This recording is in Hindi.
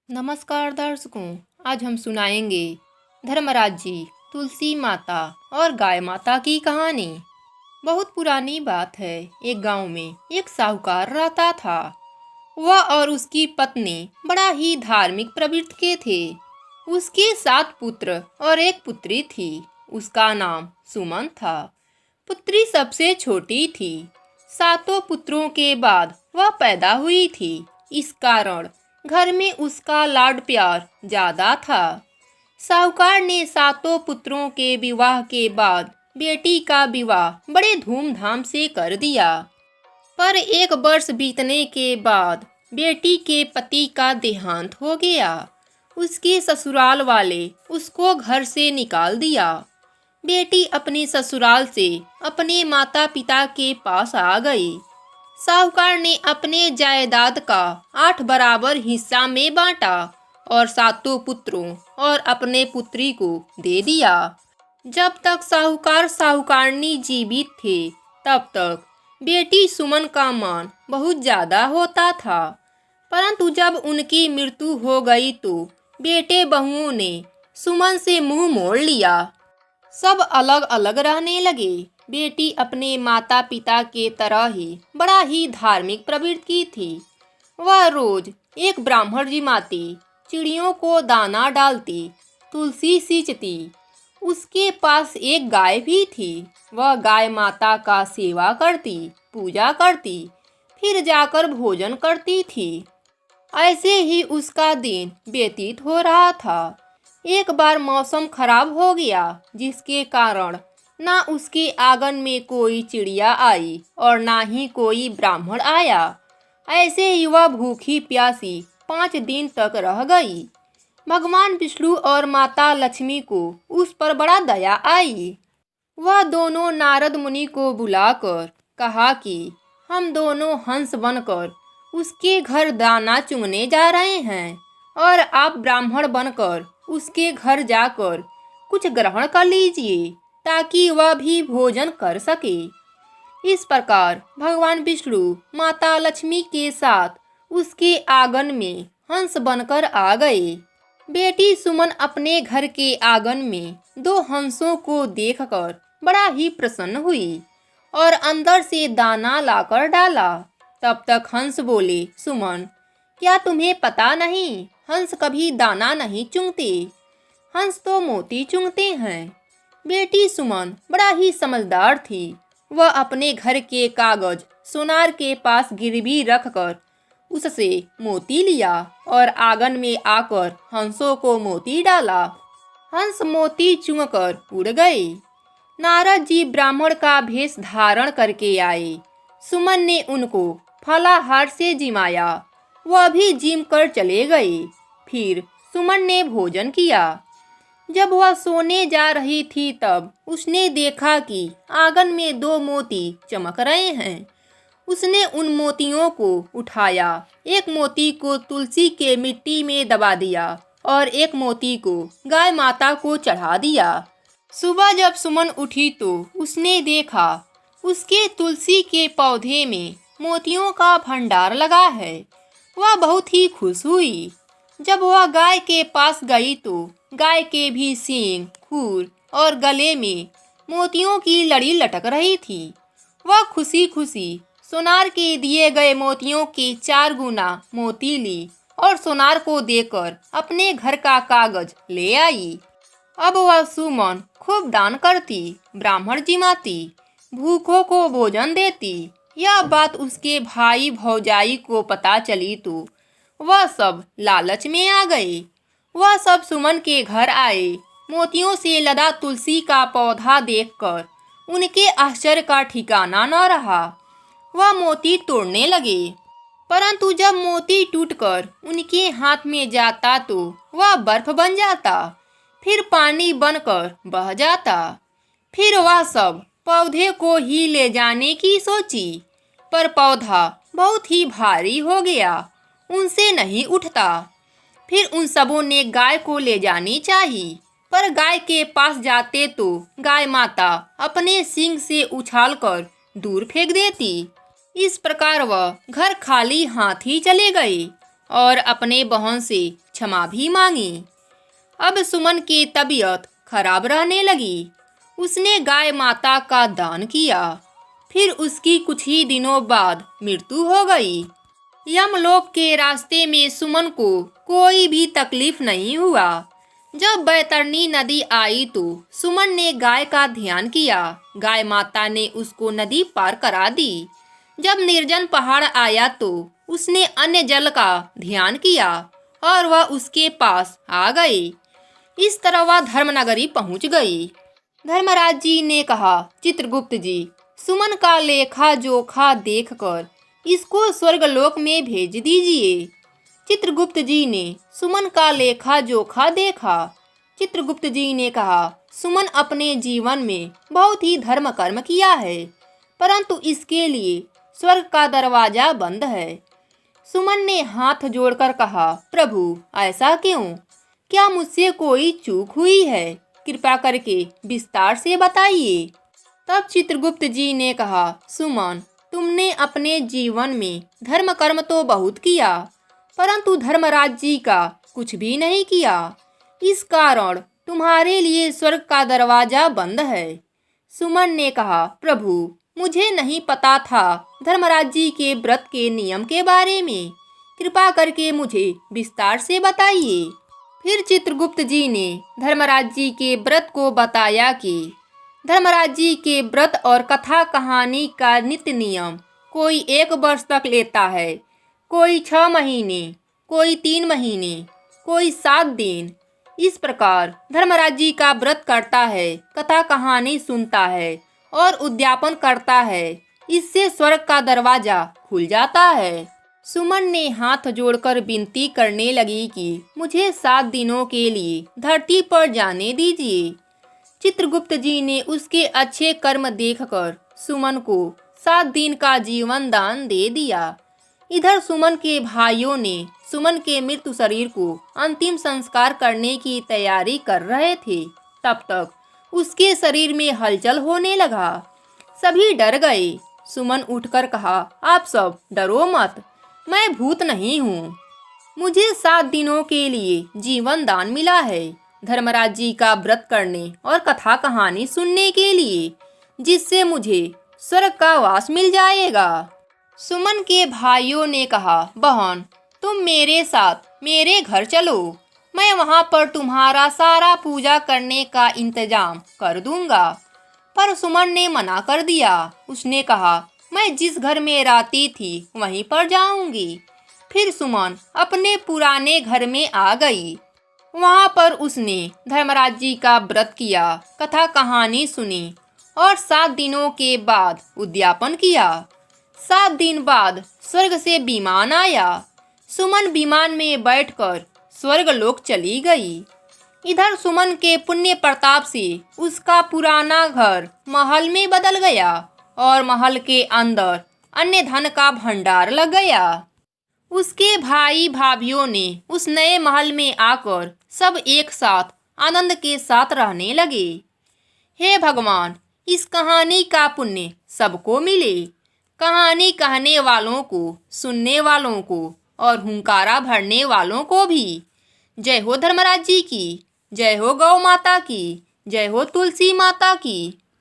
नमस्कार दर्शकों। आज हम सुनाएंगे धर्मराज जी, तुलसी माता और गाय माता की कहानी। बहुत पुरानी बात है। एक गांव में एक साहूकार रहता था। वह और उसकी पत्नी बड़ा ही धार्मिक प्रवृत्ति के थे। उसके 7 पुत्र और एक पुत्री थी। उसका नाम सुमन था। पुत्री सबसे छोटी थी। 7 पुत्रों के बाद वह पैदा हुई थी। इस कारण घर में उसका लाड प्यार ज्यादा था। साहूकार ने 7 पुत्रों के विवाह के बाद बेटी का विवाह बड़े धूमधाम से कर दिया। पर 1 वर्ष बीतने के बाद बेटी के पति का देहांत हो गया। उसके ससुराल वाले उसको घर से निकाल दिया। बेटी अपने ससुराल से अपने माता पिता के पास आ गई। साहूकार ने अपने जायदाद का 8 बराबर हिस्सा में बांटा और 7 पुत्रों और अपने पुत्री को दे दिया। जब तक साहूकार साहूकारनी जीवित थे तब तक बेटी सुमन का मान बहुत ज्यादा होता था। परंतु जब उनकी मृत्यु हो गई तो बेटे बहुओं ने सुमन से मुंह मोड़ लिया। सब अलग अलग रहने लगे। बेटी अपने माता पिता के तरह ही बड़ा ही धार्मिक प्रवृत्ति की थी। वह रोज एक ब्राह्मण जिमाती, चिड़ियों को दाना डालती, तुलसी सींचती। उसके पास एक गाय भी थी। वह गाय माता का सेवा करती, पूजा करती, फिर जाकर भोजन करती थी। ऐसे ही उसका दिन व्यतीत हो रहा था। एक बार मौसम खराब हो गया, जिसके कारण ना उसके आंगन में कोई चिड़िया आई और ना ही कोई ब्राह्मण आया। ऐसे ही वह भूखी प्यासी 5 दिन तक रह गई। भगवान विष्णु और माता लक्ष्मी को उस पर बड़ा दया आई। वह दोनों नारद मुनि को बुलाकर कहा कि हम दोनों हंस बनकर उसके घर दाना चुगने जा रहे हैं और आप ब्राह्मण बनकर उसके घर जाकर कुछ ग्रहण कर लीजिए ताकि वह भी भोजन कर सके। इस प्रकार भगवान विष्णु माता लक्ष्मी के साथ उसके आंगन में हंस बनकर आ गए। बेटी सुमन अपने घर के आंगन में 2 हंसों को देखकर बड़ा ही प्रसन्न हुई और अंदर से दाना लाकर डाला। तब तक हंस बोले, सुमन, क्या तुम्हें पता नहीं, हंस कभी दाना नहीं चुगते, हंस तो मोती चुगते हैं। बेटी सुमन बड़ा ही समझदार थी। वह अपने घर के कागज सोनार के पास गिरवी रखकर उससे मोती लिया और आंगन में आकर हंसों को मोती डाला। हंस मोती चुगकर उड़ गए। नारद जी ब्राह्मण का भेष धारण करके आए। सुमन ने उनको फलाहार से जिमाया। वह भी जिम कर चले गए। फिर सुमन ने भोजन किया। जब वह सोने जा रही थी तब उसने देखा कि आंगन में 2 मोती चमक रहे हैं। उसने उन मोतियों को उठाया। एक मोती को तुलसी के मिट्टी में दबा दिया और एक मोती को गाय माता को चढ़ा दिया। सुबह जब सुमन उठी तो उसने देखा उसके तुलसी के पौधे में मोतियों का भंडार लगा है। वह बहुत ही खुश हुई। जब वह गाय के पास गई तो गाय के भी सींग, खुर और गले में मोतियों की लड़ी लटक रही थी। वह खुशी खुशी सोनार के दिए गए मोतियों के 4 गुना मोती ली और सोनार को देकर अपने घर का कागज ले आई। अब वह सुमन खूब दान करती, ब्राह्मण जिमाती, भूखों को भोजन देती। यह बात उसके भाई भौजाई को पता चली तो वह सब लालच में आ गए। वह सब सुमन के घर आए। मोतियों से लदा तुलसी का पौधा देखकर उनके आश्चर्य का ठिकाना न रहा। वह मोती तोड़ने लगे, परंतु जब मोती टूटकर उनके हाथ में जाता तो वह बर्फ बन जाता, फिर पानी बनकर बह जाता। फिर वह सब पौधे को ही ले जाने की सोची, पर पौधा बहुत ही भारी हो गया, उनसे नहीं उठता। फिर उन सबों ने गाय को ले जानी चाहिए, पर गाय के पास जाते तो गाय माता अपने सींग से उछालकर दूर फेंक देती। इस प्रकार वह घर खाली हाथ ही चले गए। और अपने बहन से क्षमा भी मांगी। अब सुमन की तबीयत खराब रहने लगी। उसने गाय माता का दान किया। फिर उसकी कुछ ही दिनों बाद मृत्यु हो गई। यमलोक के रास्ते में सुमन को कोई भी तकलीफ नहीं हुआ। जब बैतरणी नदी आई तो सुमन ने गाय का ध्यान किया। गाय माता ने उसको नदी पार करा दी। जब निर्जन पहाड़ आया तो उसने अन्य जल का ध्यान किया और वह उसके पास आ गई। इस तरह वह धर्मनगरी पहुंच गई। धर्मराज जी ने कहा, चित्रगुप्त जी, सुमन का लेखा जोखा देखकर इसको स्वर्गलोक में भेज दीजिए। चित्रगुप्त जी ने सुमन का लेखा जोखा देखा। चित्रगुप्त जी ने कहा, सुमन अपने जीवन में बहुत ही धर्म कर्म किया है, परंतु इसके लिए स्वर्ग का दरवाजा बंद है। सुमन ने हाथ जोड़कर कहा, प्रभु, ऐसा क्यों? क्या मुझसे कोई चूक हुई है? कृपा करके विस्तार से बताइए। तब चित्रगुप्त जी ने कहा, सुमन, तुमने अपने जीवन में धर्म कर्म तो बहुत किया, परंतु धर्मराज जी का कुछ भी नहीं किया। इस कारण तुम्हारे लिए स्वर्ग का दरवाजा बंद है। सुमन ने कहा, प्रभु, मुझे नहीं पता था धर्मराज जी के व्रत के नियम के बारे में। कृपा करके मुझे विस्तार से बताइए। फिर चित्रगुप्त जी ने धर्मराज जी के व्रत को बताया कि धर्मराज जी के व्रत और कथा कहानी का नित्य नियम कोई 1 वर्ष तक लेता है, कोई 6 महीने, कोई 3 महीने, कोई 7 दिन। इस प्रकार धर्मराज जी का व्रत करता है, कथा कहानी सुनता है और उद्यापन करता है। इससे स्वर्ग का दरवाजा खुल जाता है। सुमन ने हाथ जोड़कर विनती करने लगी कि मुझे 7 दिनों के लिए धरती पर जाने दीजिए। चित्रगुप्त जी ने उसके अच्छे कर्म देखकर सुमन को 7 दिन का जीवन दान दे दिया। इधर सुमन के भाइयों ने सुमन के मृत्यु शरीर को अंतिम संस्कार करने की तैयारी कर रहे थे। तब तक उसके शरीर में हलचल होने लगा। सभी डर गए। सुमन उठकर कहा, आप सब डरो मत, मैं भूत नहीं हूँ। मुझे 7 दिनों के लिए जीवन दान मिला है धर्मराज जी का व्रत करने और कथा कहानी सुनने के लिए, जिससे मुझे स्वर्ग का वास मिल जाएगा। सुमन के भाइयों ने कहा, बहन, तुम मेरे साथ मेरे घर चलो, मैं वहाँ पर तुम्हारा सारा पूजा करने का इंतजाम कर दूंगा। पर सुमन ने मना कर दिया। उसने कहा, मैं जिस घर में रहती थी वहीं पर जाऊंगी। फिर सुमन अपने पुराने घर में आ गई। वहाँ पर उसने धर्मराज जी का व्रत किया, कथा कहानी सुनी और 7 दिनों के बाद उद्यापन किया। 7 दिन बाद स्वर्ग से विमान आया। सुमन विमान में बैठकर स्वर्गलोक चली गई। इधर सुमन के पुण्य प्रताप से उसका पुराना घर महल में बदल गया और महल के अंदर अन्य धन का भंडार लग गया। उसके भाई भाभीियों ने उस नए महल में आकर सब एक साथ आनंद के साथ रहने लगे। हे भगवान, इस कहानी का पुण्य सबको मिले, कहानी कहने वालों को, सुनने वालों को और हुंकारा भरने वालों को भी। जय हो धर्मराज जी की, जय हो गौ माता की, जय हो तुलसी माता की।